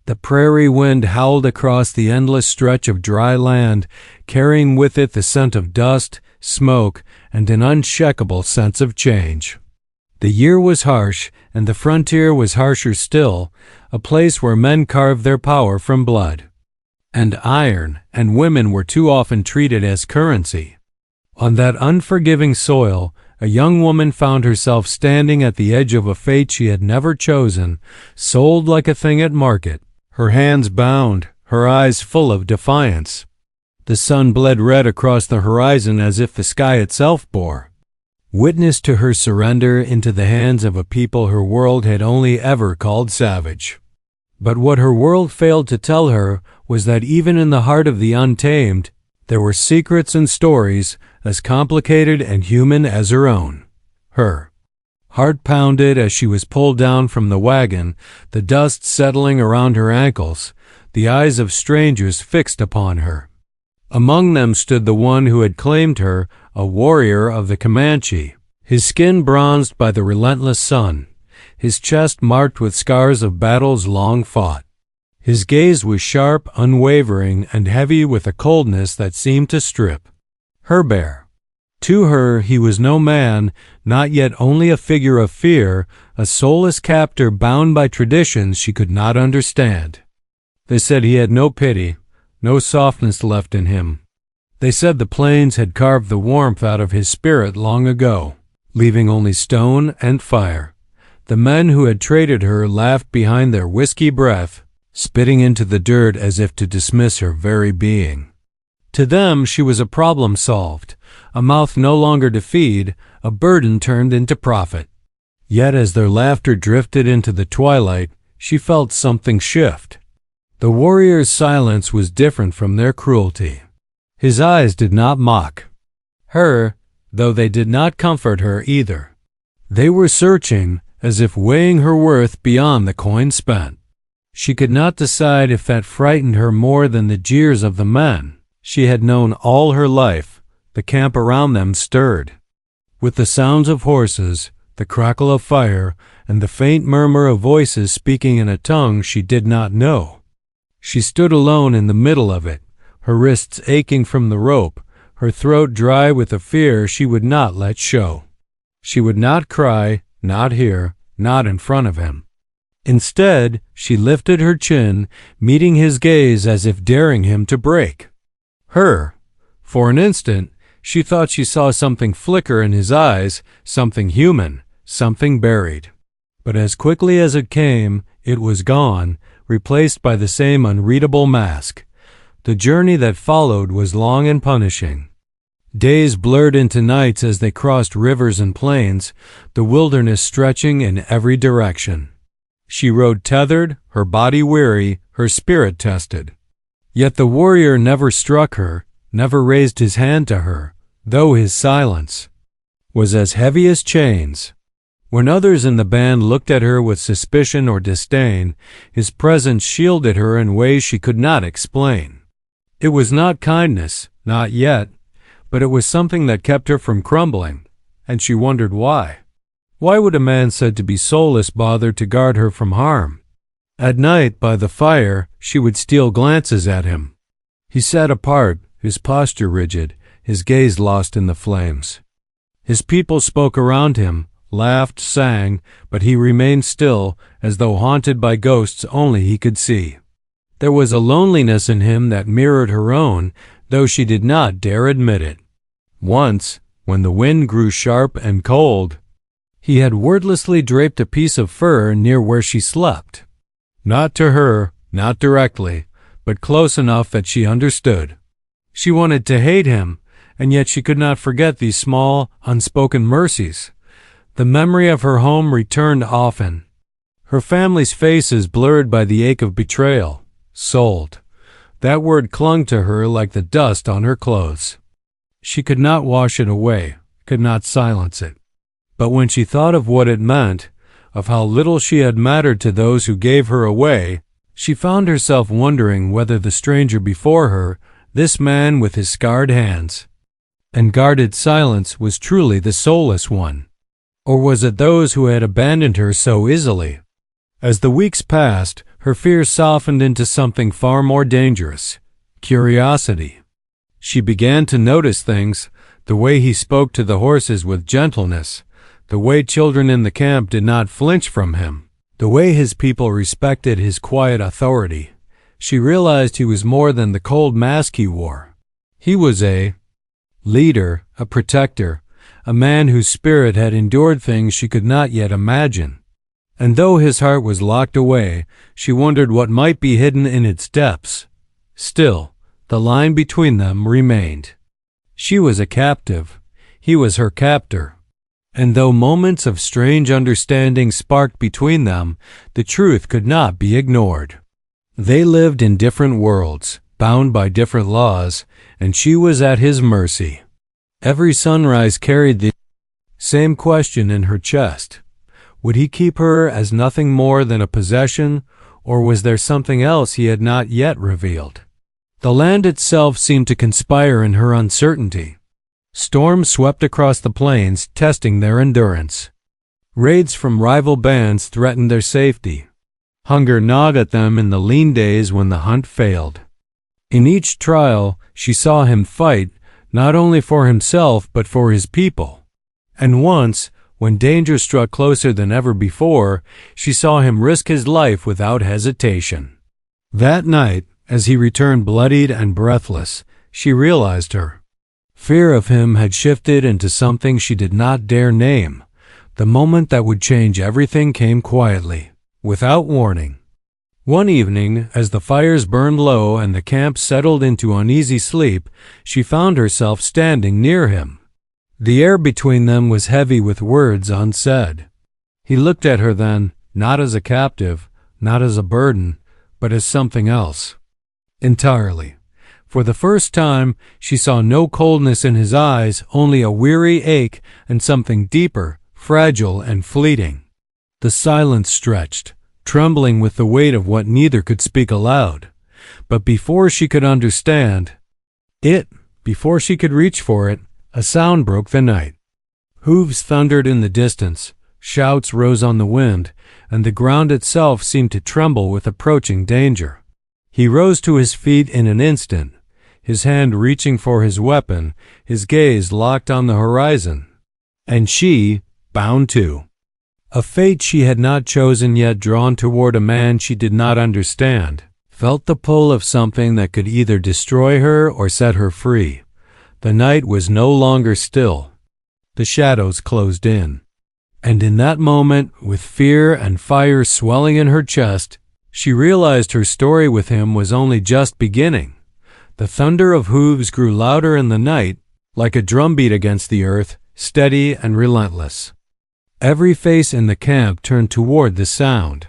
The prairie wind howled across the endless stretch of dry land, carrying with it the scent of dust, smoke, and an unshakable sense of change. The year was harsh, and the frontier was harsher still, a place where men carved their power from blood and iron, and women were too often treated as currency. On that unforgiving soil, a young woman found herself standing at the edge of a fate she had never chosen, sold like a thing at market, her hands bound, her eyes full of defiance. The sun bled red across the horizon as if the sky itself bore witness to her surrender into the hands of a people her world had only ever called savage. But what her world failed to tell her was that even in the heart of the untamed, there were secrets and stories as complicated and human as her own. Her heart pounded as she was pulled down from the wagon, the dust settling around her ankles, the eyes of strangers fixed upon her. Among them stood the one who had claimed her, a warrior of the Comanche, his skin bronzed by the relentless sun, his chest marked with scars of battles long fought. His gaze was sharp, unwavering, and heavy with a coldness that seemed to strip her bare. To her he was no man, not yet only a figure of fear, a soulless captor bound by traditions she could not understand. They said he had no pity, no softness left in him. They said the plains had carved the warmth out of his spirit long ago, leaving only stone and fire. The men who had traded her laughed behind their whiskey breath, spitting into the dirt as if to dismiss her very being. To them she was a problem solved, a mouth no longer to feed, a burden turned into profit. Yet as their laughter drifted into the twilight, she felt something shift. The warrior's silence was different from their cruelty. His eyes did not mock her, though they did not comfort her either. They were searching, as if weighing her worth beyond the coin spent. She could not decide if that frightened her more than the jeers of the men she had known all her life. The camp around them stirred with the sounds of horses, the crackle of fire, and the faint murmur of voices speaking in a tongue she did not know. She stood alone in the middle of it, her wrists aching from the rope, her throat dry with a fear she would not let show. She would not cry, not here, not in front of him. Instead, she lifted her chin, meeting his gaze as if daring him to break her. For an instant, she thought she saw something flicker in his eyes, something human, something buried. But as quickly as it came, it was gone, replaced by the same unreadable mask. The journey that followed was long and punishing. Days blurred into nights as they crossed rivers and plains, the wilderness stretching in every direction. She rode tethered, her body weary, her spirit tested. Yet the warrior never struck her, never raised his hand to her, though his silence was as heavy as chains. When others in the band looked at her with suspicion or disdain, his presence shielded her in ways she could not explain. It was not kindness, not yet, but it was something that kept her from crumbling, and she wondered why. Why would a man said to be soulless bother to guard her from harm? At night, by the fire, she would steal glances at him. He sat apart, his posture rigid, his gaze lost in the flames. His people spoke around him, laughed, sang, but he remained still, as though haunted by ghosts only he could see. There was a loneliness in him that mirrored her own, though she did not dare admit it. Once, when the wind grew sharp and cold, he had wordlessly draped a piece of fur near where she slept. Not to her, not directly, but close enough that she understood. She wanted to hate him, and yet she could not forget these small, unspoken mercies. The memory of her home returned often, her family's faces blurred by the ache of betrayal. Sold. That word clung to her like the dust on her clothes. She could not wash it away, could not silence it. But when she thought of what it meant, of how little she had mattered to those who gave her away, she found herself wondering whether the stranger before her, this man with his scarred hands and guarded silence, was truly the soulless one. Or was it those who had abandoned her so easily? As the weeks passed, Her fear softened into something far more dangerous: curiosity. She began to notice things: the way he spoke to the horses with gentleness, the way children in the camp did not flinch from him, the way his people respected his quiet authority. She realized he was more than the cold mask he wore. He was a leader, a protector, a man whose spirit had endured things she could not yet imagine. And though his heart was locked away, she wondered what might be hidden in its depths. Still, the line between them remained. She was a captive. He was her captor. And though moments of strange understanding sparked between them, the truth could not be ignored. They lived in different worlds, bound by different laws, and she was at his mercy. Every sunrise carried the same question in her chest. Would he keep her as nothing more than a possession, or was there something else he had not yet revealed? The land itself seemed to conspire in her uncertainty. Storms swept across the plains, testing their endurance. Raids from rival bands threatened their safety. Hunger gnawed at them in the lean days when the hunt failed. In each trial, she saw him fight, not only for himself but for his people. And once, when danger struck closer than ever before, she saw him risk his life without hesitation. That night, as he returned bloodied and breathless, she realized her fear of him had shifted into something she did not dare name. The moment that would change everything came quietly, without warning. One evening, as the fires burned low and the camp settled into uneasy sleep, she found herself standing near him. The air between them was heavy with words unsaid. He looked at her then, not as a captive, not as a burden, but as something else. Entirely. For the first time, she saw no coldness in his eyes, only a weary ache and something deeper, fragile and fleeting. The silence stretched, trembling with the weight of what neither could speak aloud. But before she could understand before she could reach for it, a sound broke the night. Hooves thundered in the distance, shouts rose on the wind, and the ground itself seemed to tremble with approaching danger. He rose to his feet in an instant, his hand reaching for his weapon, his gaze locked on the horizon. And she, bound too. A fate she had not chosen yet, drawn toward a man she did not understand, felt the pull of something that could either destroy her or set her free. The night was no longer still. The shadows closed in. And in that moment, with fear and fire swelling in her chest, she realized her story with him was only just beginning. The thunder of hooves grew louder in the night, like a drumbeat against the earth, steady and relentless. Every face in the camp turned toward the sound.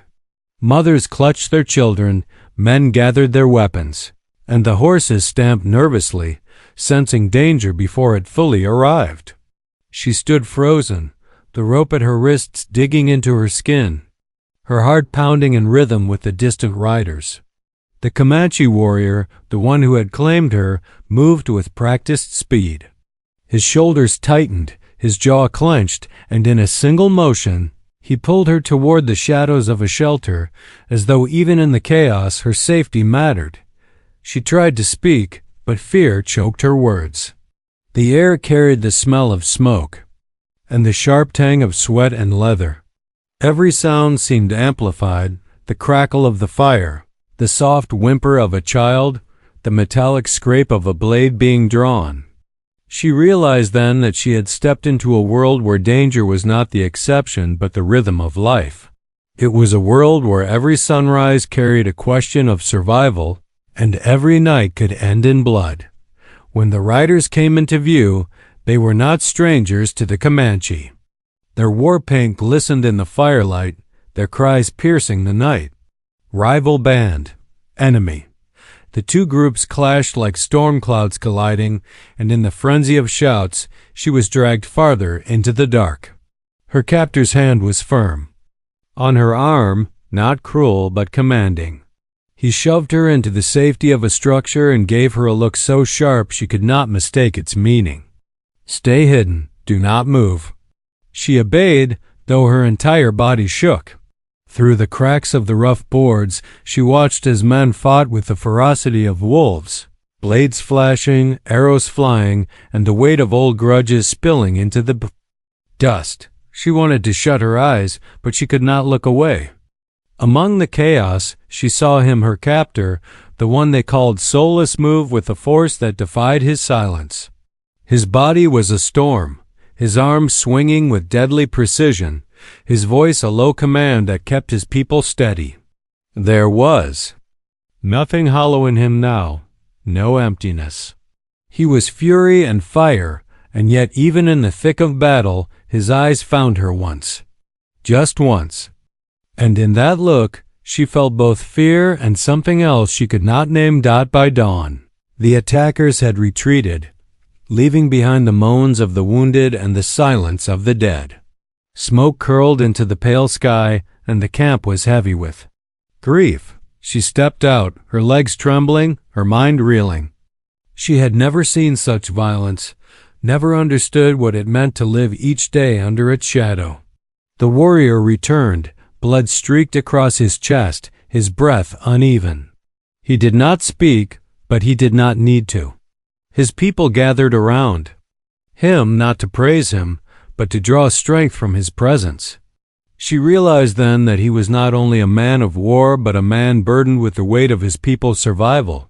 Mothers clutched their children, men gathered their weapons, and the horses stamped nervously, sensing danger before it fully arrived. She stood frozen, the rope at her wrists digging into her skin, her heart pounding in rhythm with the distant riders. The Comanche warrior, the one who had claimed her, moved with practiced speed. His shoulders tightened, his jaw clenched, and in a single motion, he pulled her toward the shadows of a shelter, as though even in the chaos her safety mattered. She tried to speak, but fear choked her words. The air carried the smell of smoke, and the sharp tang of sweat and leather. Every sound seemed amplified: the crackle of the fire, the soft whimper of a child, the metallic scrape of a blade being drawn. She realized then that she had stepped into a world where danger was not the exception but the rhythm of life. It was a world where every sunrise carried a question of survival, and every night could end in blood. When the riders came into view, they were not strangers to the Comanche. Their war paint glistened in the firelight, their cries piercing the night. Rival band, enemy. The two groups clashed like storm clouds colliding, and in the frenzy of shouts, she was dragged farther into the dark. Her captor's hand was firm. On her arm, not cruel but commanding. He shoved her into the safety of a structure and gave her a look so sharp she could not mistake its meaning. "Stay hidden, do not move." She obeyed, though her entire body shook. Through the cracks of the rough boards, she watched as men fought with the ferocity of wolves, blades flashing, arrows flying, and the weight of old grudges spilling into the dust. She wanted to shut her eyes, but she could not look away. Among the chaos, she saw him, her captor, the one they called Soulless, move with a force that defied his silence. His body was a storm, his arms swinging with deadly precision, his voice a low command that kept his people steady. There was nothing hollow in him now, no emptiness. He was fury and fire, and yet even in the thick of battle, his eyes found her once. Just once. And in that look, she felt both fear and something else she could not name. By dawn, the attackers had retreated, leaving behind the moans of the wounded and the silence of the dead. Smoke curled into the pale sky, and the camp was heavy with grief. She stepped out, her legs trembling, her mind reeling. She had never seen such violence, never understood what it meant to live each day under its shadow. The warrior returned, blood streaked across his chest, his breath uneven. He did not speak, but he did not need to. His people gathered around him, not to praise him, but to draw strength from his presence. She realized then that he was not only a man of war, but a man burdened with the weight of his people's survival.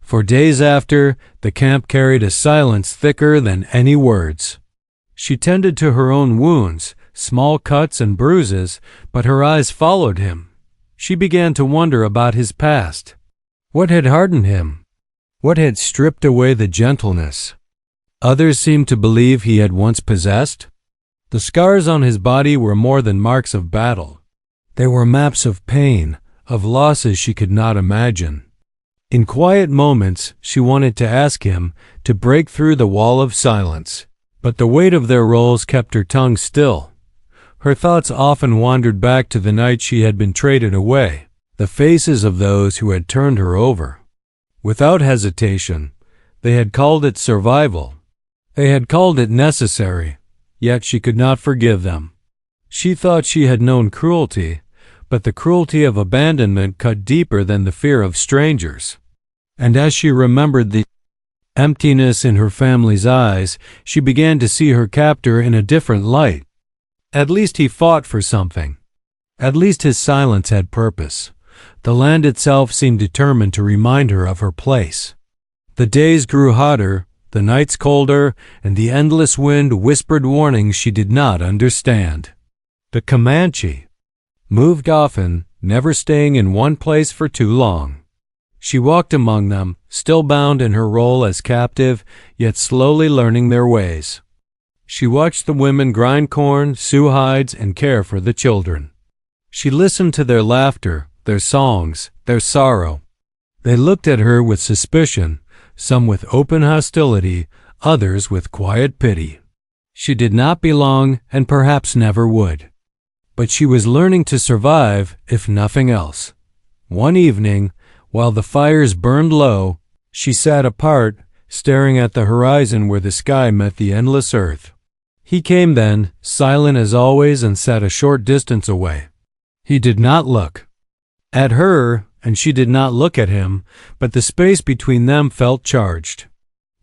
For days after, the camp carried a silence thicker than any words. She tended to her own wounds, small cuts and bruises, but her eyes followed him. She began to wonder about his past. What had hardened him? What had stripped away the gentleness others seemed to believe he had once possessed? The scars on his body were more than marks of battle. They were maps of pain, of losses she could not imagine. In quiet moments, she wanted to ask him to break through the wall of silence, but the weight of their roles kept her tongue still. Her thoughts often wandered back to the night she had been traded away, the faces of those who had turned her over. Without hesitation, they had called it survival. They had called it necessary, yet she could not forgive them. She thought she had known cruelty, but the cruelty of abandonment cut deeper than the fear of strangers. And as she remembered the emptiness in her family's eyes, she began to see her captor in a different light. At least he fought for something. At least his silence had purpose. The land itself seemed determined to remind her of her place. The days grew hotter, the nights colder, and the endless wind whispered warnings she did not understand. The Comanche moved often, never staying in one place for too long. She walked among them, still bound in her role as captive, yet slowly learning their ways. She watched the women grind corn, sew hides, and care for the children. She listened to their laughter, their songs, their sorrow. They looked at her with suspicion, some with open hostility, others with quiet pity. She did not belong, and perhaps never would. But she was learning to survive, if nothing else. One evening, while the fires burned low, she sat apart, staring at the horizon where the sky met the endless earth. He came then, silent as always, and sat a short distance away. He did not look at her, and she did not look at him, but the space between them felt charged.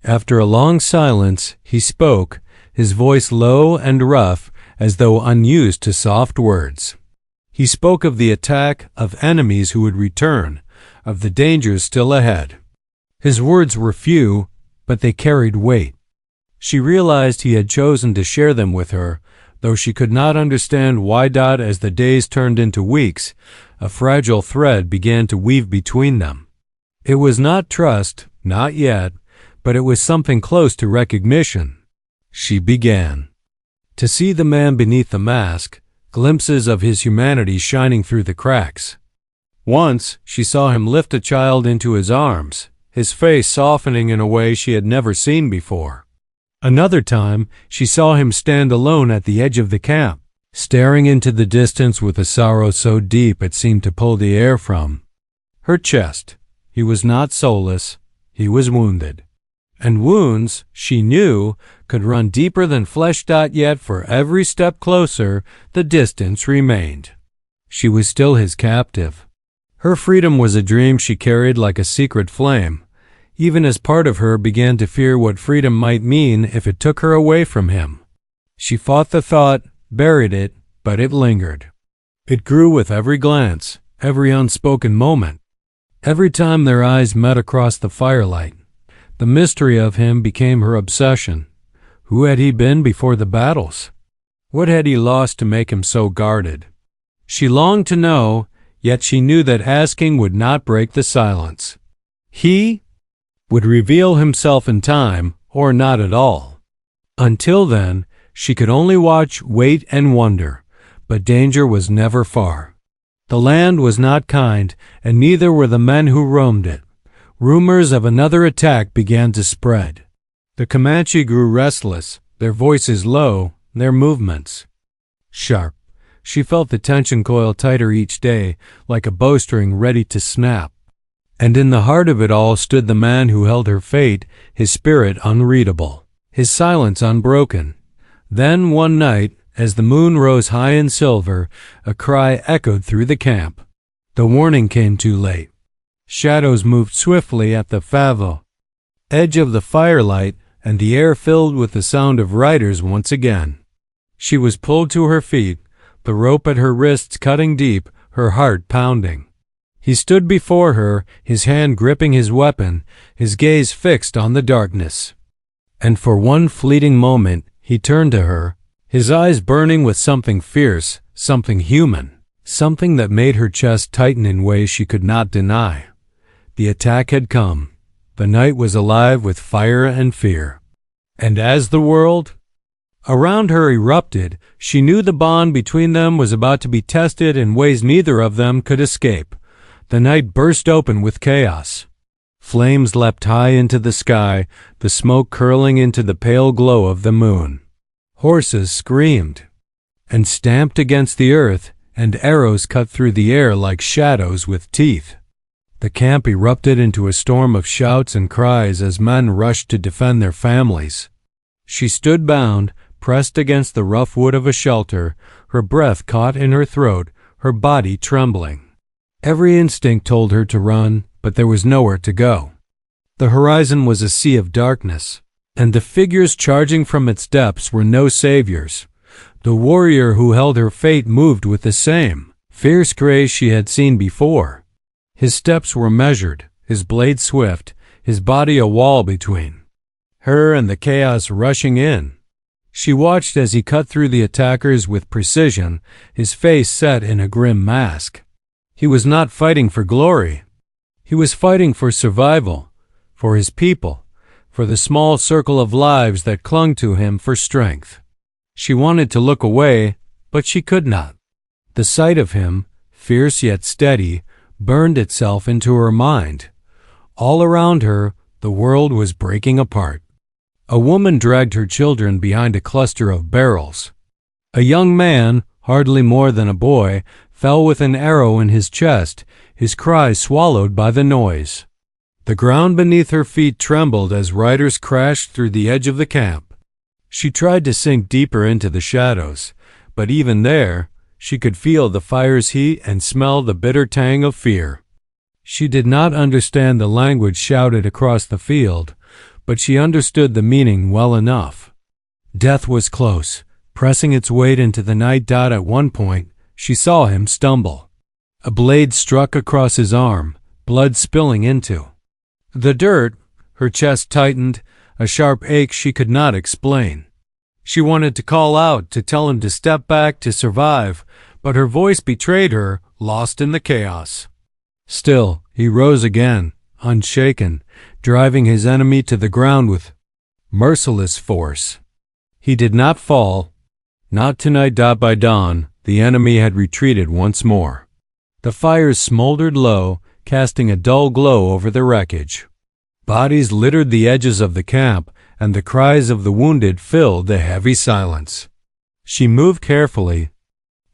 After a long silence, he spoke, his voice low and rough, as though unused to soft words. He spoke of the attack, of enemies who would return, of the dangers still ahead. His words were few, but they carried weight. She realized he had chosen to share them with her, though she could not understand why. As the days turned into weeks, a fragile thread began to weave between them. It was not trust, not yet, but it was something close to recognition. She began to see the man beneath the mask, glimpses of his humanity shining through the cracks. Once, she saw him lift a child into his arms, his face softening in a way she had never seen before. Another time, she saw him stand alone at the edge of the camp, staring into the distance with a sorrow so deep it seemed to pull the air from her chest. He was not soulless, he was wounded. And wounds, she knew, could run deeper than flesh. Yet for every step closer, the distance remained. She was still his captive. Her freedom was a dream she carried like a secret flame, even as part of her began to fear what freedom might mean if it took her away from him. She fought the thought, buried it, but it lingered. It grew with every glance, every unspoken moment. Every time their eyes met across the firelight, the mystery of him became her obsession. Who had he been before the battles? What had he lost to make him so guarded? She longed to know, yet she knew that asking would not break the silence. He would reveal himself in time, or not at all. Until then, she could only watch, wait, and wonder, but danger was never far. The land was not kind, and neither were the men who roamed it. Rumors of another attack began to spread. The Comanche grew restless, their voices low, their movements sharp. She felt the tension coil tighter each day, like a bowstring ready to snap. And in the heart of it all stood the man who held her fate, his spirit unreadable, his silence unbroken. Then one night, as the moon rose high in silver, a cry echoed through the camp. The warning came too late. Shadows moved swiftly at the favo edge of the firelight, and the air filled with the sound of riders once again. She was pulled to her feet, the rope at her wrists cutting deep, her heart pounding. He stood before her, his hand gripping his weapon, his gaze fixed on the darkness. And for one fleeting moment, he turned to her, his eyes burning with something fierce, something human, something that made her chest tighten in ways she could not deny. The attack had come. The night was alive with fire and fear. And as the world around her erupted, she knew the bond between them was about to be tested in ways neither of them could escape. The night burst open with chaos. Flames leapt high into the sky, the smoke curling into the pale glow of the moon. Horses screamed and stamped against the earth, and arrows cut through the air like shadows with teeth. The camp erupted into a storm of shouts and cries as men rushed to defend their families. She stood bound, pressed against the rough wood of a shelter, her breath caught in her throat, her body trembling. Every instinct told her to run, but there was nowhere to go. The horizon was a sea of darkness, and the figures charging from its depths were no saviors. The warrior who held her fate moved with the same fierce grace she had seen before. His steps were measured, his blade swift, his body a wall between her and the chaos rushing in. She watched as he cut through the attackers with precision, his face set in a grim mask. He was not fighting for glory. He was fighting for survival, for his people, for the small circle of lives that clung to him for strength. She wanted to look away, but she could not. The sight of him, fierce yet steady, burned itself into her mind. All around her, the world was breaking apart. A woman dragged her children behind a cluster of barrels. A young man, hardly more than a boy, fell with an arrow in his chest, his cry swallowed by the noise. The ground beneath her feet trembled as riders crashed through the edge of the camp. She tried to sink deeper into the shadows, but even there, she could feel the fire's heat and smell the bitter tang of fear. She did not understand the language shouted across the field, but she understood the meaning well enough. Death was close, pressing its weight into the night. At one point, she saw him stumble. A blade struck across his arm, blood spilling into the dirt. Her chest tightened, a sharp ache she could not explain. She wanted to call out, to tell him to step back, to survive, but her voice betrayed her, lost in the chaos. Still, he rose again, unshaken, driving his enemy to the ground with merciless force. He did not fall. Not tonight. By dawn, the enemy had retreated once more. The fires smoldered low, casting a dull glow over the wreckage. Bodies littered the edges of the camp, and the cries of the wounded filled the heavy silence. She moved carefully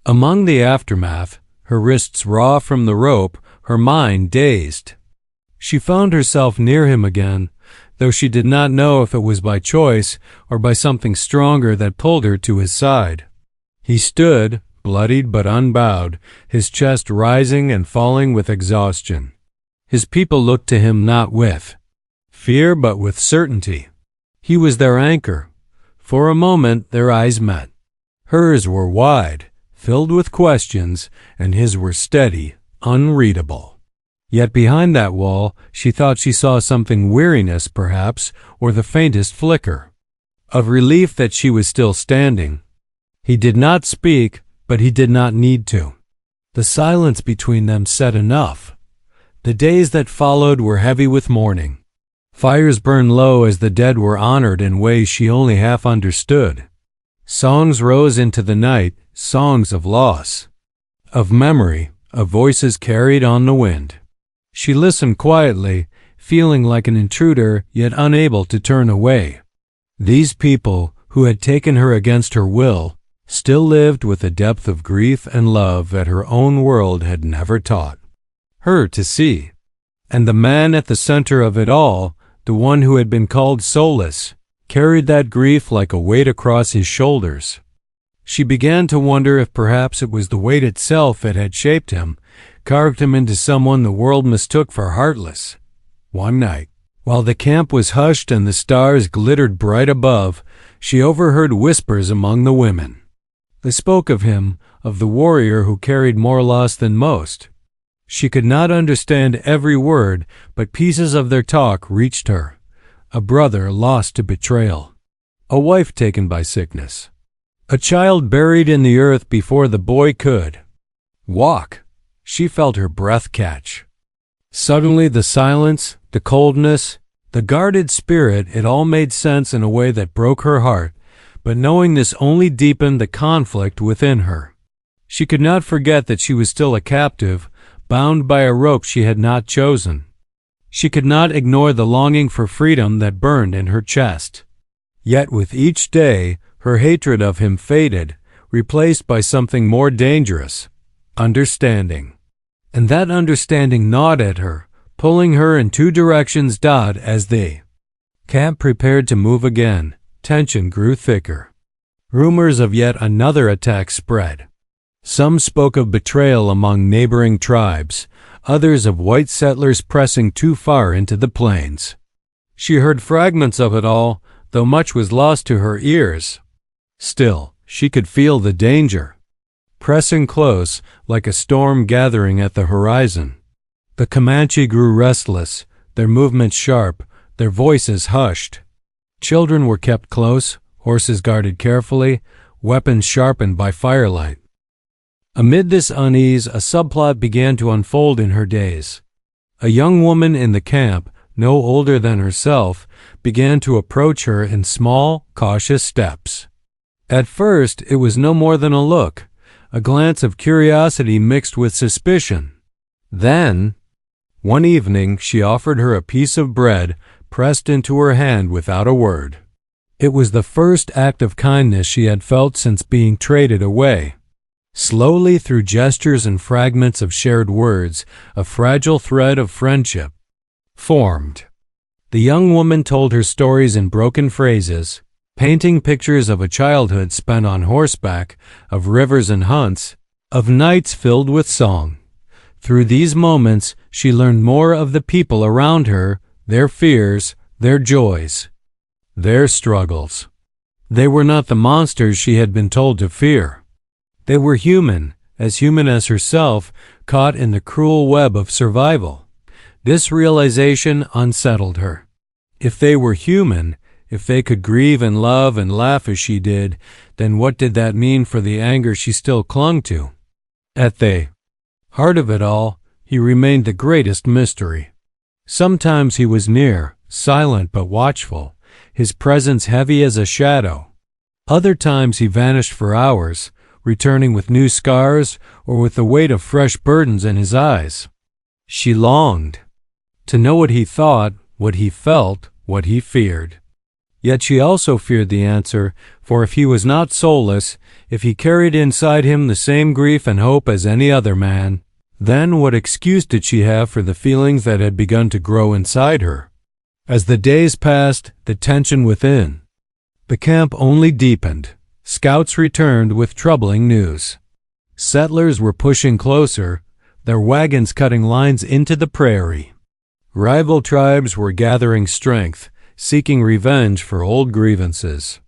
among the aftermath, her wrists raw from the rope, her mind dazed. She found herself near him again, though she did not know if it was by choice or by something stronger that pulled her to his side. He stood, bloodied but unbowed, his chest rising and falling with exhaustion. His people looked to him not with fear but with certainty. He was their anchor. For a moment their eyes met. Hers were wide, filled with questions, and his were steady, unreadable. Yet behind that wall she thought she saw something, weariness perhaps, or the faintest flicker of relief that she was still standing. He did not speak, but he did not need to. The silence between them said enough. The days that followed were heavy with mourning. Fires burned low as the dead were honored in ways she only half understood. Songs rose into the night, songs of loss, of memory, of voices carried on the wind. She listened quietly, feeling like an intruder yet unable to turn away. These people, who had taken her against her will, still lived with a depth of grief and love that her own world had never taught her to see. And the man at the center of it all, the one who had been called Soulless, carried that grief like a weight across his shoulders. She began to wonder if perhaps it was the weight itself that had shaped him, carved him into someone the world mistook for heartless. One night, while the camp was hushed and the stars glittered bright above, she overheard whispers among the women. They spoke of him, of the warrior who carried more loss than most. She could not understand every word, but pieces of their talk reached her. A brother lost to betrayal, a wife taken by sickness, a child buried in the earth before the boy could walk. She felt her breath catch. Suddenly the silence, the coldness, the guarded spirit, it all made sense in a way that broke her heart, but knowing this only deepened the conflict within her. She could not forget that she was still a captive, bound by a rope she had not chosen. She could not ignore the longing for freedom that burned in her chest. Yet with each day, her hatred of him faded, replaced by something more dangerous, understanding. And that understanding gnawed at her, pulling her in two directions. As the camp prepared to move again, tension grew thicker. Rumors of yet another attack spread. Some spoke of betrayal among neighboring tribes, others of white settlers pressing too far into the plains. She heard fragments of it all, though much was lost to her ears. Still, she could feel the danger, pressing close like a storm gathering at the horizon. The Comanche grew restless, their movements sharp, their voices hushed. Children were kept close, horses guarded carefully, weapons sharpened by firelight. Amid this unease, a subplot began to unfold in her days. A young woman in the camp, no older than herself, began to approach her in small, cautious steps. At first, it was no more than a look, a glance of curiosity mixed with suspicion. Then, one evening, she offered her a piece of bread pressed into her hand without a word. It was the first act of kindness she had felt since being traded away. Slowly, through gestures and fragments of shared words, a fragile thread of friendship formed. The young woman told her stories in broken phrases, painting pictures of a childhood spent on horseback, of rivers and hunts, of nights filled with song. Through these moments, she learned more of the people around her, their fears, their joys, their struggles. They were not the monsters she had been told to fear. They were human as herself, caught in the cruel web of survival. This realization unsettled her. If they were human, if they could grieve and love and laugh as she did, then what did that mean for the anger she still clung to? At the heart of it all, he remained the greatest mystery. Sometimes he was near, silent but watchful, his presence heavy as a shadow. Other times he vanished for hours, returning with new scars or with the weight of fresh burdens in his eyes. She longed to know what he thought, what he felt, what he feared. Yet she also feared the answer, for if he was not soulless, if he carried inside him the same grief and hope as any other man, then what excuse did she have for the feelings that had begun to grow inside her? As the days passed, the tension within the camp only deepened. Scouts returned with troubling news. Settlers were pushing closer, their wagons cutting lines into the prairie. Rival tribes were gathering strength, seeking revenge for old grievances.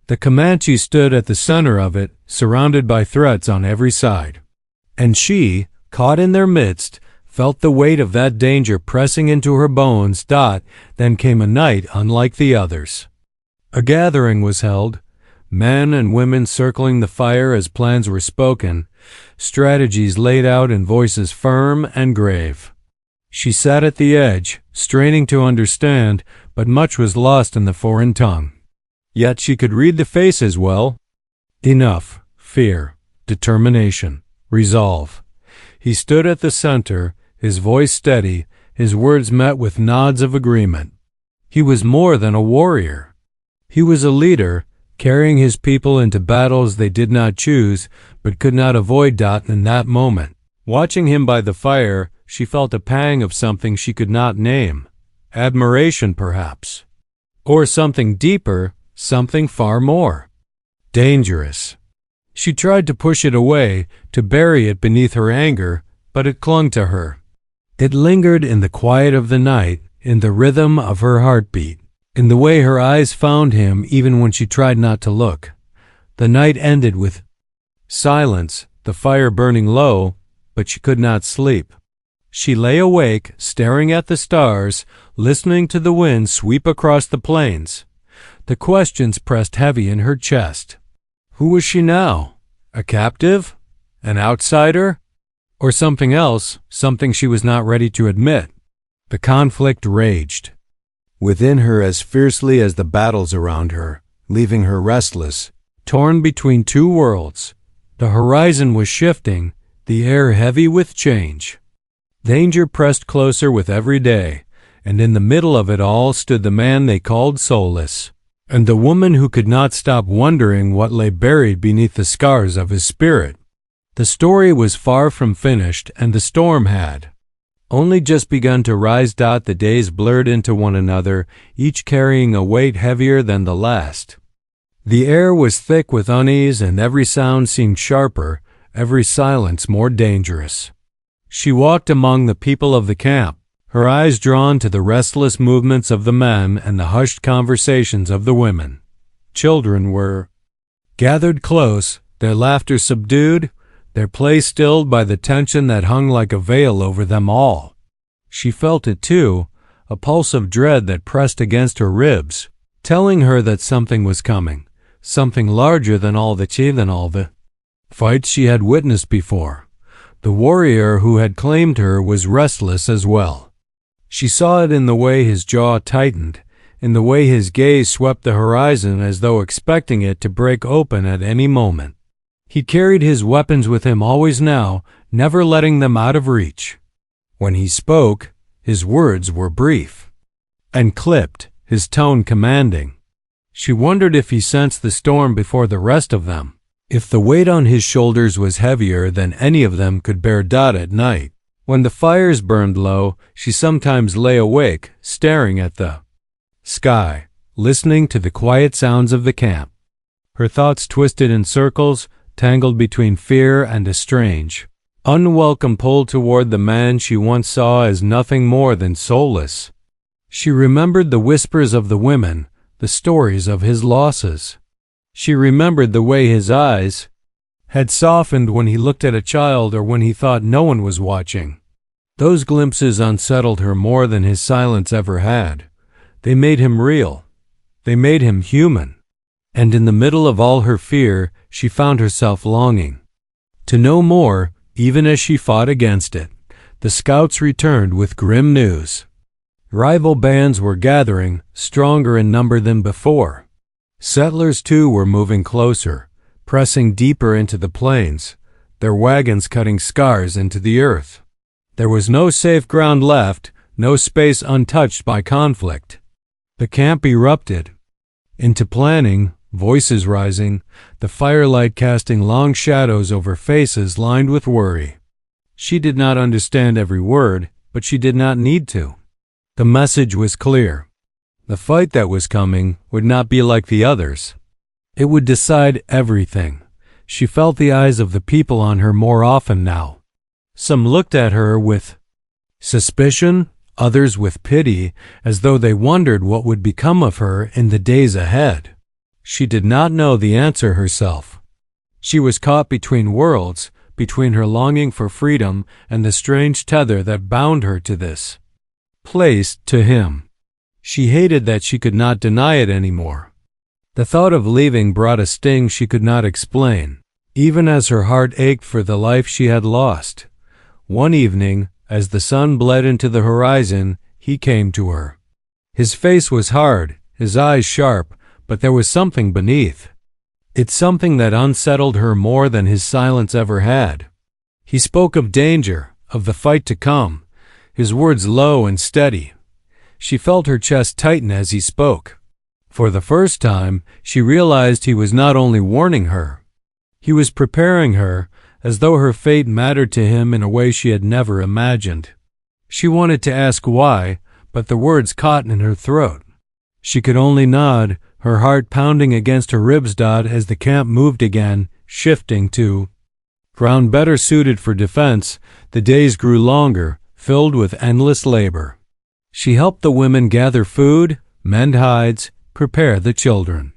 The Comanche stood at the center of it, surrounded by threats on every side. And she, caught in their midst, felt the weight of that danger pressing into her bones. Then came a night unlike the others. A gathering was held, men and women circling the fire as plans were spoken, strategies laid out in voices firm and grave. She sat at the edge, straining to understand, but much was lost in the foreign tongue. Yet she could read the faces well. Enough, fear, determination, resolve. He stood at the center, his voice steady, his words met with nods of agreement. He was more than a warrior. He was a leader, carrying his people into battles they did not choose, but could not avoid. In that moment, watching him by the fire, she felt a pang of something she could not name. Admiration, perhaps. Or something deeper, something far more dangerous. She tried to push it away, to bury it beneath her anger, but it clung to her. It lingered in the quiet of the night, in the rhythm of her heartbeat, in the way her eyes found him even when she tried not to look. The night ended with silence, the fire burning low, but she could not sleep. She lay awake, staring at the stars, listening to the wind sweep across the plains. The questions pressed heavy in her chest. Who was she now? A captive? An outsider? Or something else, something she was not ready to admit? The conflict raged within her as fiercely as the battles around her, leaving her restless, torn between two worlds. The horizon was shifting, the air heavy with change. Danger pressed closer with every day, and in the middle of it all stood the man they called Soulless, and the woman who could not stop wondering what lay buried beneath the scars of his spirit. The story was far from finished, and the storm had only just begun to rise. The days blurred into one another, each carrying a weight heavier than the last. The air was thick with unease, and every sound seemed sharper, every silence more dangerous. She walked among the people of the camp, her eyes drawn to the restless movements of the men and the hushed conversations of the women. Children were gathered close, their laughter subdued, their play stilled by the tension that hung like a veil over them all. She felt it too, a pulse of dread that pressed against her ribs, telling her that something was coming, something larger than all the fights she had witnessed before. The warrior who had claimed her was restless as well. She saw it in the way his jaw tightened, in the way his gaze swept the horizon as though expecting it to break open at any moment. He carried his weapons with him always now, never letting them out of reach. When he spoke, his words were brief and clipped, his tone commanding. She wondered if he sensed the storm before the rest of them, if the weight on his shoulders was heavier than any of them could bear. At night, when the fires burned low, she sometimes lay awake, staring at the sky, listening to the quiet sounds of the camp. Her thoughts twisted in circles, tangled between fear and a strange, unwelcome pull toward the man she once saw as nothing more than soulless. She remembered the whispers of the women, the stories of his losses. She remembered the way his eyes had softened when he looked at a child or when he thought no one was watching. Those glimpses unsettled her more than his silence ever had. They made him real. They made him human. And in the middle of all her fear, she found herself longing to know more, even as she fought against it. The scouts returned with grim news. Rival bands were gathering, stronger in number than before. Settlers, too, were moving closer, pressing deeper into the plains, their wagons cutting scars into the earth. There was no safe ground left, no space untouched by conflict. The camp erupted into planning, voices rising, the firelight casting long shadows over faces lined with worry. She did not understand every word, but she did not need to. The message was clear. The fight that was coming would not be like the others. It would decide everything. She felt the eyes of the people on her more often now. Some looked at her with suspicion, others with pity, as though they wondered what would become of her in the days ahead. She did not know the answer herself. She was caught between worlds, between her longing for freedom and the strange tether that bound her to this place, to him. She hated that she could not deny it anymore. The thought of leaving brought a sting she could not explain, even as her heart ached for the life she had lost. One evening, as the sun bled into the horizon, he came to her. His face was hard, his eyes sharp, but there was something beneath. It's something that unsettled her more than his silence ever had. He spoke of danger, of the fight to come, his words low and steady. She felt her chest tighten as he spoke. For the first time, she realized he was not only warning her. He was preparing her, as though her fate mattered to him in a way she had never imagined. She wanted to ask why, but the words caught in her throat. She could only nod, her heart pounding against her ribs as the camp moved again, shifting to ground better suited for defense. The days grew longer, filled with endless labor. She helped the women gather food, mend hides, prepare the children.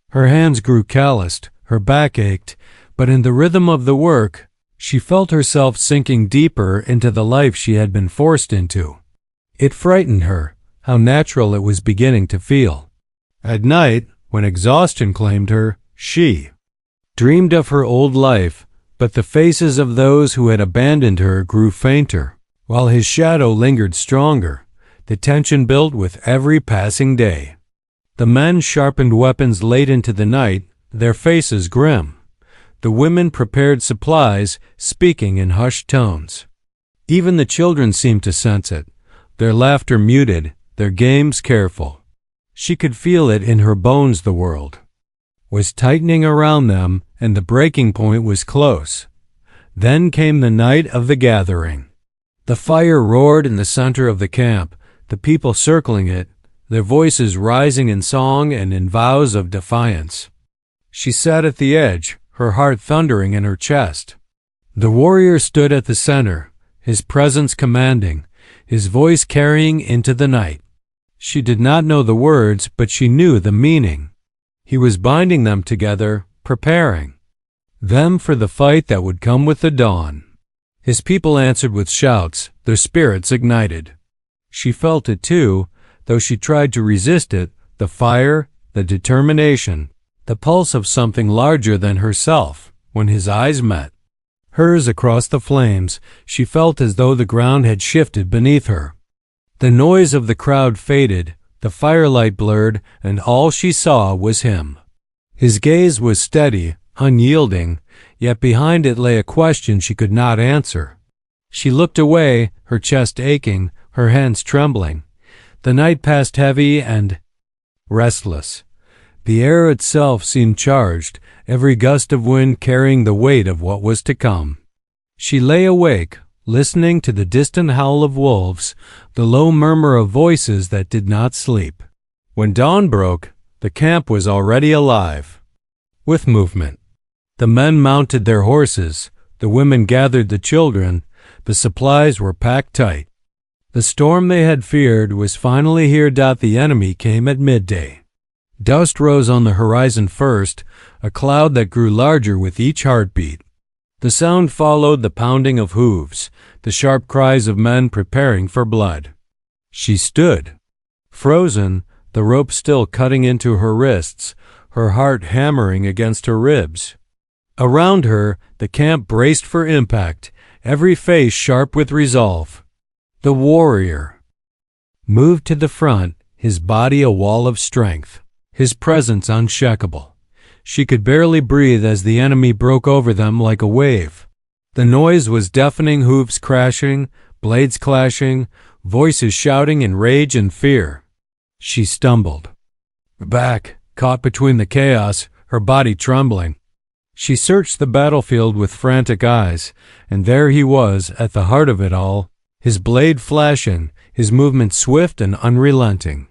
Her hands grew calloused, her back ached, but in the rhythm of the work, she felt herself sinking deeper into the life she had been forced into. It frightened her, how natural it was beginning to feel. At night, when exhaustion claimed her, she dreamed of her old life, but the faces of those who had abandoned her grew fainter, while his shadow lingered stronger. The tension built with every passing day. The men sharpened weapons late into the night, their faces grim. The women prepared supplies, speaking in hushed tones. Even the children seemed to sense it, their laughter muted, their games careful. She could feel it in her bones. The world was tightening around them, and the breaking point was close. Then came the night of the gathering. The fire roared in the center of the camp, the people circling it, their voices rising in song and in vows of defiance. She sat at the edge, her heart thundering in her chest. The warrior stood at the center, his presence commanding, his voice carrying into the night. She did not know the words, but she knew the meaning. He was binding them together, preparing them for the fight that would come with the dawn. His people answered with shouts, their spirits ignited. She felt it too, though she tried to resist it, the fire, the determination, the pulse of something larger than herself. When his eyes met hers across the flames, she felt as though the ground had shifted beneath her. The noise of the crowd faded, the firelight blurred, and all she saw was him. His gaze was steady, unyielding, yet behind it lay a question she could not answer. She looked away, her chest aching, her hands trembling. The night passed heavy and restless. The air itself seemed charged, every gust of wind carrying the weight of what was to come. She lay awake, listening to the distant howl of wolves, the low murmur of voices that did not sleep. When dawn broke, the camp was already alive with movement. The men mounted their horses, the women gathered the children, the supplies were packed tight. The storm they had feared was finally here. The enemy came at midday. Dust rose on the horizon first, a cloud that grew larger with each heartbeat. The sound followed the pounding of hooves, the sharp cries of men preparing for blood. She stood, frozen, the rope still cutting into her wrists, her heart hammering against her ribs. Around her, the camp braced for impact, every face sharp with resolve. The warrior moved to the front, his body a wall of strength, his presence unshakable. She could barely breathe as the enemy broke over them like a wave. The noise was deafening, hooves crashing, blades clashing, voices shouting in rage and fear. She stumbled back, caught between the chaos, her body trembling. She searched the battlefield with frantic eyes, and there he was at the heart of it all, his blade flashing, his movement swift and unrelenting.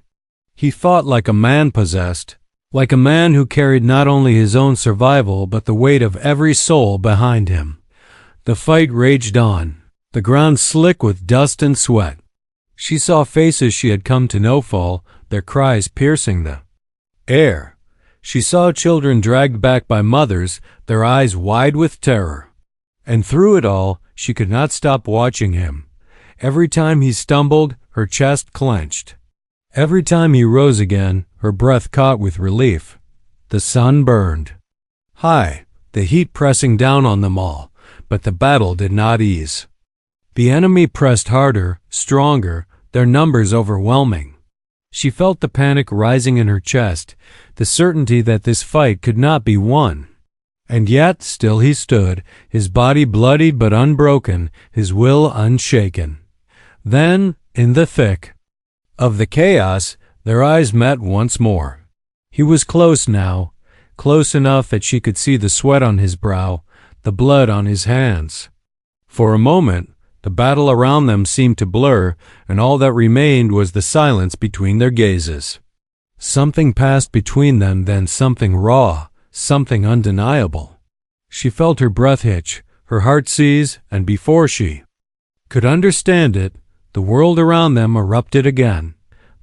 He fought like a man possessed, like a man who carried not only his own survival but the weight of every soul behind him. The fight raged on, the ground slick with dust and sweat. She saw faces she had come to know fall, their cries piercing the air. She saw children dragged back by mothers, their eyes wide with terror. And through it all, she could not stop watching him. Every time he stumbled, her chest clenched. Every time he rose again, her breath caught with relief. The sun burned high, the heat pressing down on them all, but the battle did not ease. The enemy pressed harder, stronger, their numbers overwhelming. She felt the panic rising in her chest, the certainty that this fight could not be won. And yet, still he stood, his body bloodied but unbroken, his will unshaken. Then, in the thick of the chaos, their eyes met once more. He was close now, close enough that she could see the sweat on his brow, the blood on his hands. For a moment, the battle around them seemed to blur, and all that remained was the silence between their gazes. Something passed between them, then something raw, something undeniable. She felt her breath hitch, her heart seize, and before she could understand it, the world around them erupted again.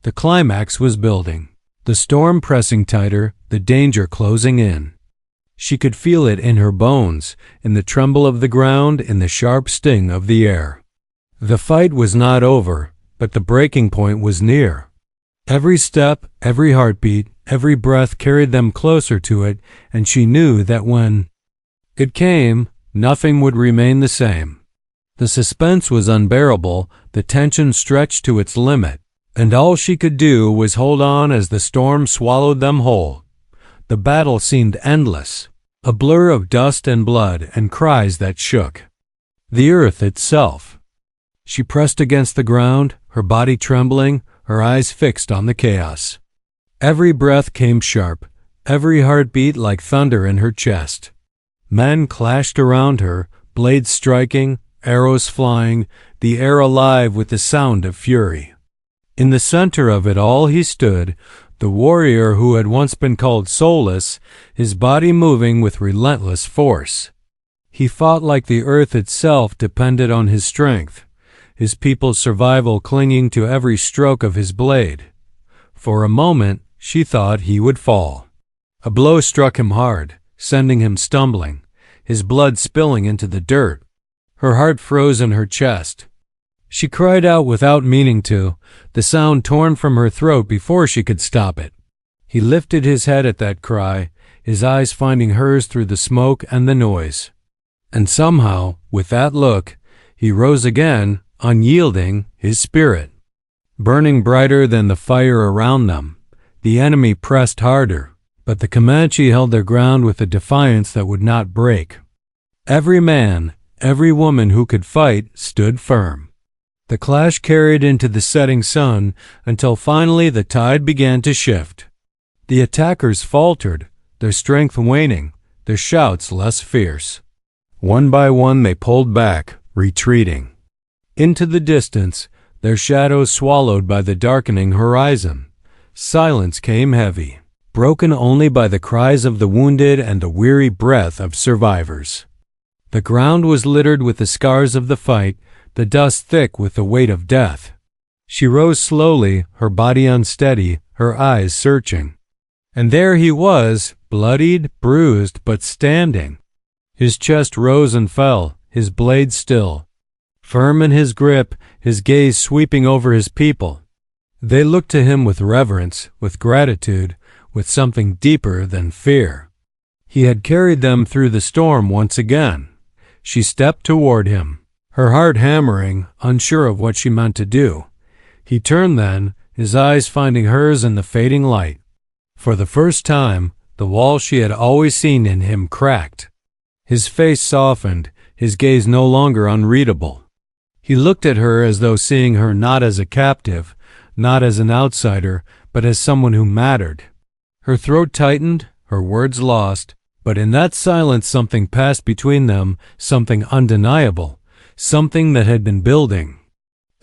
The climax was building, the storm pressing tighter, the danger closing in. She could feel it in her bones, in the tremble of the ground, in the sharp sting of the air. The fight was not over, but the breaking point was near. Every step, every heartbeat, every breath carried them closer to it, and she knew that when it came, nothing would remain the same. The suspense was unbearable, the tension stretched to its limit, and all she could do was hold on as the storm swallowed them whole. The battle seemed endless, a blur of dust and blood and cries that shook the earth itself. She pressed against the ground, her body trembling, her eyes fixed on the chaos. Every breath came sharp, every heartbeat like thunder in her chest. Men clashed around her, blades striking, arrows flying, the air alive with the sound of fury. In the center of it all he stood, the warrior who had once been called Soulless, his body moving with relentless force. He fought like the earth itself depended on his strength, his people's survival clinging to every stroke of his blade. For a moment, she thought he would fall. A blow struck him hard, sending him stumbling, his blood spilling into the dirt. Her heart froze in her chest. She cried out without meaning to, the sound torn from her throat before she could stop it. He lifted his head at that cry, his eyes finding hers through the smoke and the noise. And somehow, with that look, he rose again, unyielding, his spirit burning brighter than the fire around them. The enemy pressed harder, but the Comanche held their ground with a defiance that would not break. Every man, every woman who could fight stood firm. The clash carried into the setting sun until finally the tide began to shift. The attackers faltered, their strength waning, their shouts less fierce. One by one they pulled back, retreating into the distance, their shadows swallowed by the darkening horizon. Silence came heavy, broken only by the cries of the wounded and the weary breath of survivors. The ground was littered with the scars of the fight, the dust thick with the weight of death. She rose slowly, her body unsteady, her eyes searching. And there he was, bloodied, bruised, but standing. His chest rose and fell, his blade still, firm in his grip, his gaze sweeping over his people. They looked to him with reverence, with gratitude, with something deeper than fear. He had carried them through the storm once again. She stepped toward him, her heart hammering, unsure of what she meant to do. He turned then, his eyes finding hers in the fading light. For the first time, the wall she had always seen in him cracked. His face softened, his gaze no longer unreadable. He looked at her as though seeing her not as a captive, not as an outsider, but as someone who mattered. Her throat tightened, her words lost, but in that silence something passed between them, something undeniable, something that had been building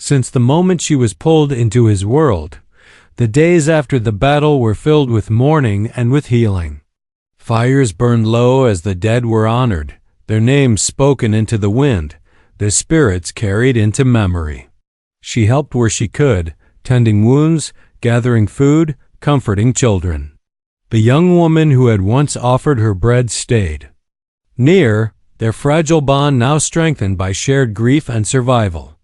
since the moment she was pulled into his world. The days after the battle were filled with mourning and with healing. Fires burned low as the dead were honored, their names spoken into the wind, their spirits carried into memory. She helped where she could, tending wounds, gathering food, comforting children. The young woman who had once offered her bread stayed. Near, their fragile bond now strengthened by shared grief and survival.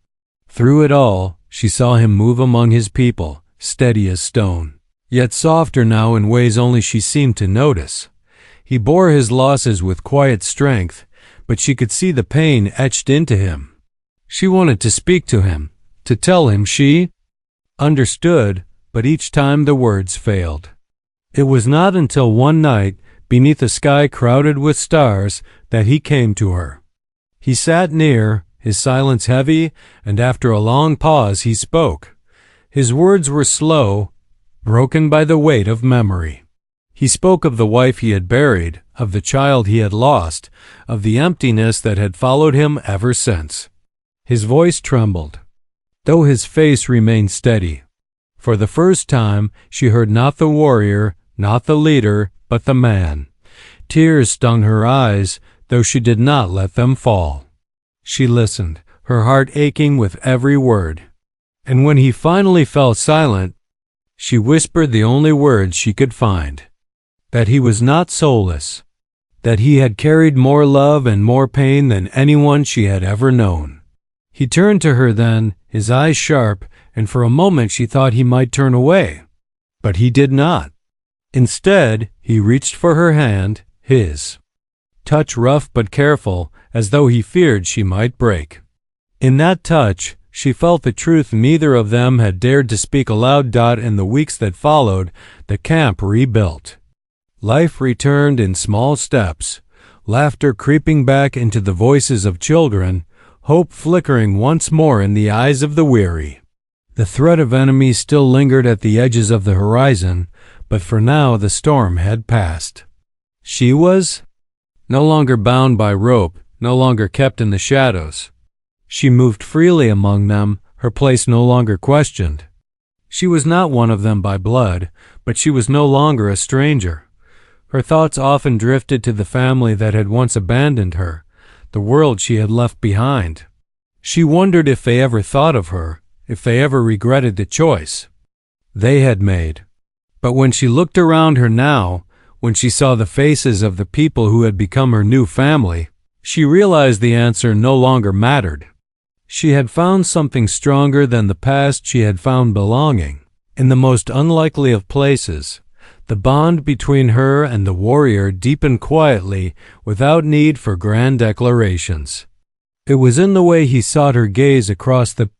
Through it all, she saw him move among his people, steady as stone, yet softer now in ways only she seemed to notice. He bore his losses with quiet strength, but she could see the pain etched into him. She wanted to speak to him, to tell him she understood, but each time the words failed. It was not until one night, beneath a sky crowded with stars, that he came to her. He sat near, his silence heavy, and after a long pause he spoke. His words were slow, broken by the weight of memory. He spoke of the wife he had buried, of the child he had lost, of the emptiness that had followed him ever since. His voice trembled, though his face remained steady. For the first time, she heard not the warrior, not the leader, but the man. Tears stung her eyes, though she did not let them fall. She listened, her heart aching with every word. And when he finally fell silent, she whispered the only words she could find. That he was not soulless, that he had carried more love and more pain than anyone she had ever known. He turned to her then, his eyes sharp, and for a moment she thought he might turn away. But he did not. Instead, he reached for her hand, his touch rough but careful, as though he feared she might break. In that touch, she felt the truth neither of them had dared to speak aloud. In the weeks that followed, the camp rebuilt. Life returned in small steps, laughter creeping back into the voices of children, hope flickering once more in the eyes of the weary. The threat of enemies still lingered at the edges of the horizon, but for now the storm had passed. She was no longer bound by rope, no longer kept in the shadows. She moved freely among them, her place no longer questioned. She was not one of them by blood, but she was no longer a stranger. Her thoughts often drifted to the family that had once abandoned her, the world she had left behind. She wondered if they ever thought of her, if they ever regretted the choice they had made. But when she looked around her now, when she saw the faces of the people who had become her new family, she realized the answer no longer mattered. She had found something stronger than the past. She had found belonging. In the most unlikely of places, the bond between her and the warrior deepened quietly, without need for grand declarations. It was in the way he sought her gaze across the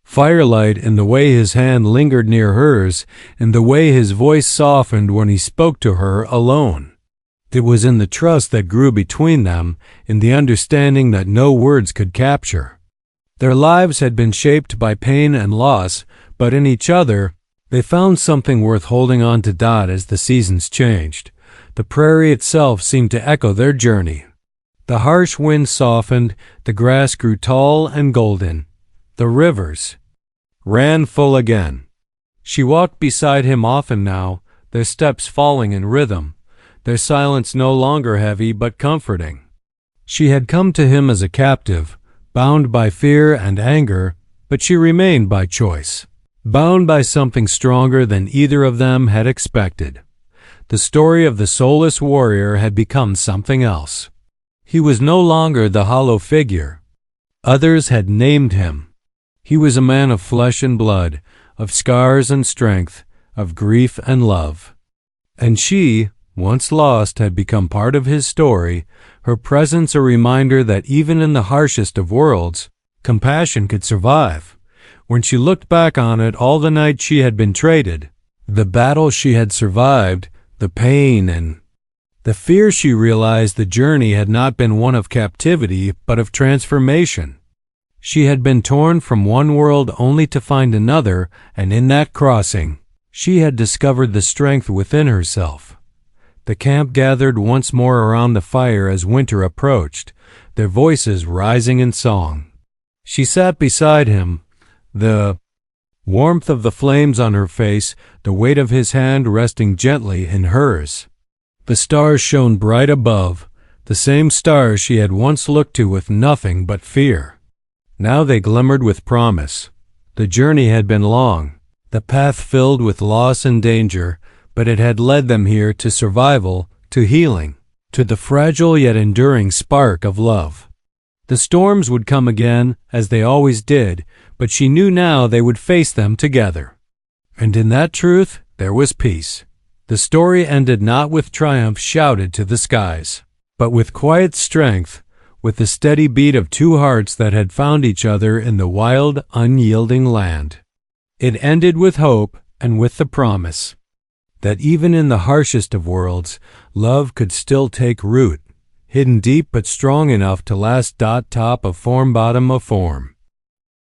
firelight, in the way his hand lingered near hers, in the way his voice softened when he spoke to her alone. It was in the trust that grew between them, in the understanding that no words could capture. Their lives had been shaped by pain and loss, but in each other, they found something worth holding on to. As the seasons changed, the prairie itself seemed to echo their journey. The harsh wind softened, the grass grew tall and golden. The rivers ran full again. She walked beside him often now, their steps falling in rhythm, their silence no longer heavy but comforting. She had come to him as a captive, bound by fear and anger, but she remained by choice. Bound by something stronger than either of them had expected. The story of the soulless warrior had become something else. He was no longer the hollow figure. Others had named him. He was a man of flesh and blood, of scars and strength, of grief and love. And she, once lost, had become part of his story, her presence a reminder that even in the harshest of worlds, compassion could survive. When she looked back on it, all the night she had been traded, the battle she had survived, the pain and the fear, she realized the journey had not been one of captivity, but of transformation. She had been torn from one world only to find another, and in that crossing, she had discovered the strength within herself. The camp gathered once more around the fire as winter approached, their voices rising in song. She sat beside him, the warmth of the flames on her face, the weight of his hand resting gently in hers. The stars shone bright above, the same stars she had once looked to with nothing but fear. Now they glimmered with promise. The journey had been long, the path filled with loss and danger, but it had led them here to survival, to healing, to the fragile yet enduring spark of love. The storms would come again, as they always did, but she knew now they would face them together. And in that truth there was peace. The story ended not with triumph shouted to the skies, but with quiet strength, with the steady beat of two hearts that had found each other in the wild, unyielding land. It ended with hope and with the promise that even in the harshest of worlds, love could still take root, hidden deep but strong enough to last. Top of form, bottom of form.